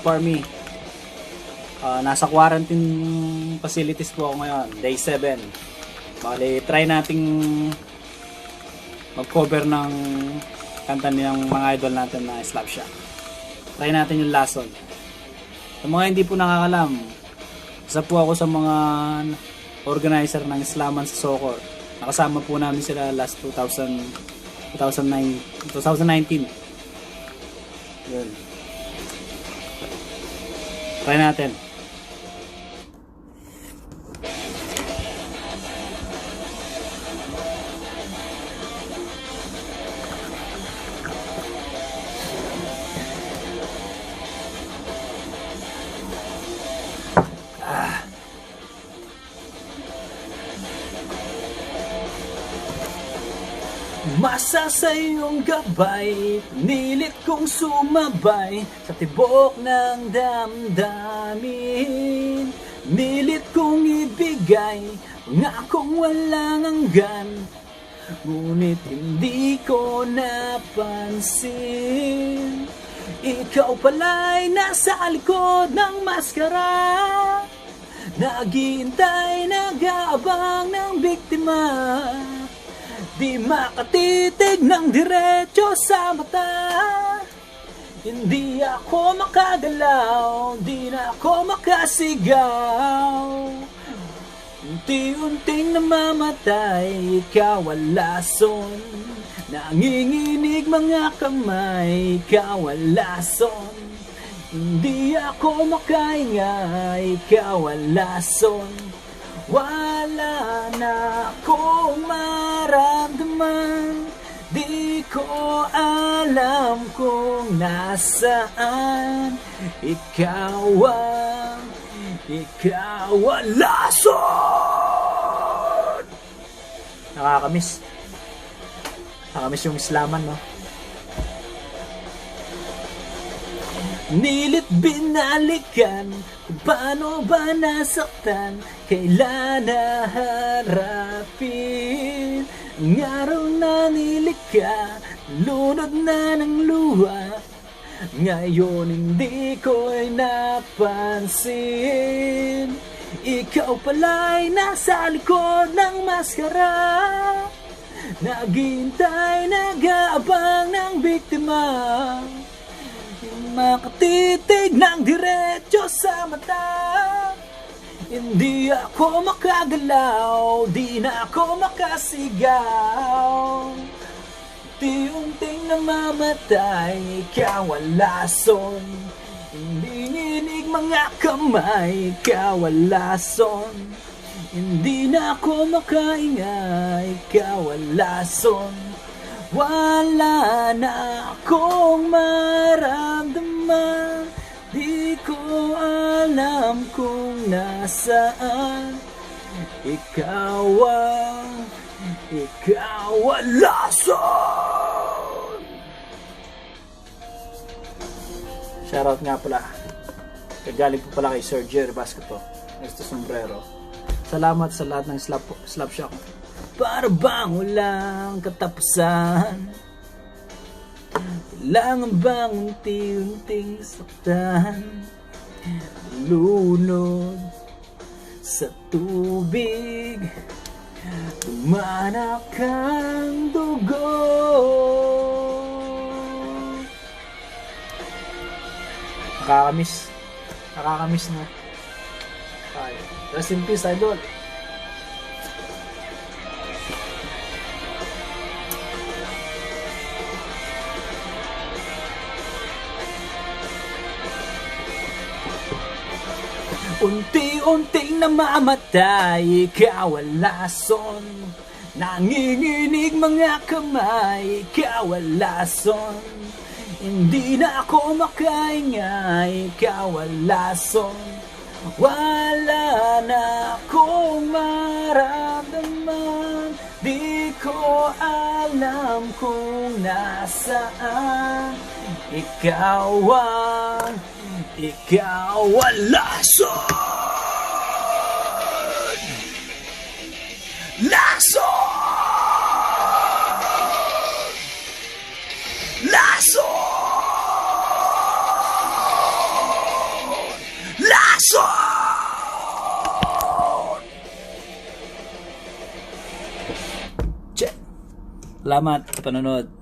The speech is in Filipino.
for me. Nasa quarantine facilities po ako ngayon, day 7. Bali, try nating mag-cover ng kanta ng mga idol natin na Slapshot. Try natin yung last song. Sa mga hindi po nakakalam, isa po ako sa mga organizer ng Islaman sa Soccer. Nakasama po namin sila last 2019. Yun. Try natin. Masa sa iyong gabay, nilit kong sumabay sa tibok ng damdamin. Nilit kong ibigay ang akong walang hanggan, ngunit hindi ko napansin. Ikaw pala'y nasa likod ng maskara, naghihintay, nag-aabang ng biktima. Di makatitig ng diretso sa mata. Hindi ako makagalaw, di na ako makasigaw. Unti-unting namamatay, ikaw walason. Nanginginig mga kamay, ikaw walason. Hindi ako makahinga, ikaw walason. Wala na akong maramdaman, di ko alam kung nasaan. Ikaw lason. Nakakamiss yung Islaman, no? Nilit binalikan, kung paano ba nasaktan, kailan naharapin. Ang araw na nilika, lunod na ng luha, ngayon hindi ko'y napansin. Ikaw pala'y nasa likod ng maskara, naghihintay, nag-aabang ng biktima. Makatitig ng diretso sa mata. Hindi ako makagalaw, di na ako makasigaw. Unti-unting namamatay, ikaw walason. Hindi nginig mga kamay, ikaw walason. Hindi na ako makahinga, ikaw walason. Wala na akong maramdaman, di ko alam kung nasaan. Ikaw lason. Shoutout nga pala, kagaling po pala kay Sir Jerry Basqueto, Ernesto Sombrero. Salamat sa lahat ng Slapshot. Para bang walang katapusan, kailangan bang unti-unting saktan, lunod sa tubig, tumanak ang dugo. Nakakamiss na. Rest in peace, idol. Unti-unting namamatay, ikaw walason. Nanginginig mga kamay, ikaw walason. Hindi na ako makahinga, ikaw walason. Wala na akong maramdaman, di ko alam kung nasaan. Ikaw lason. Lason. Salamat sa panonood.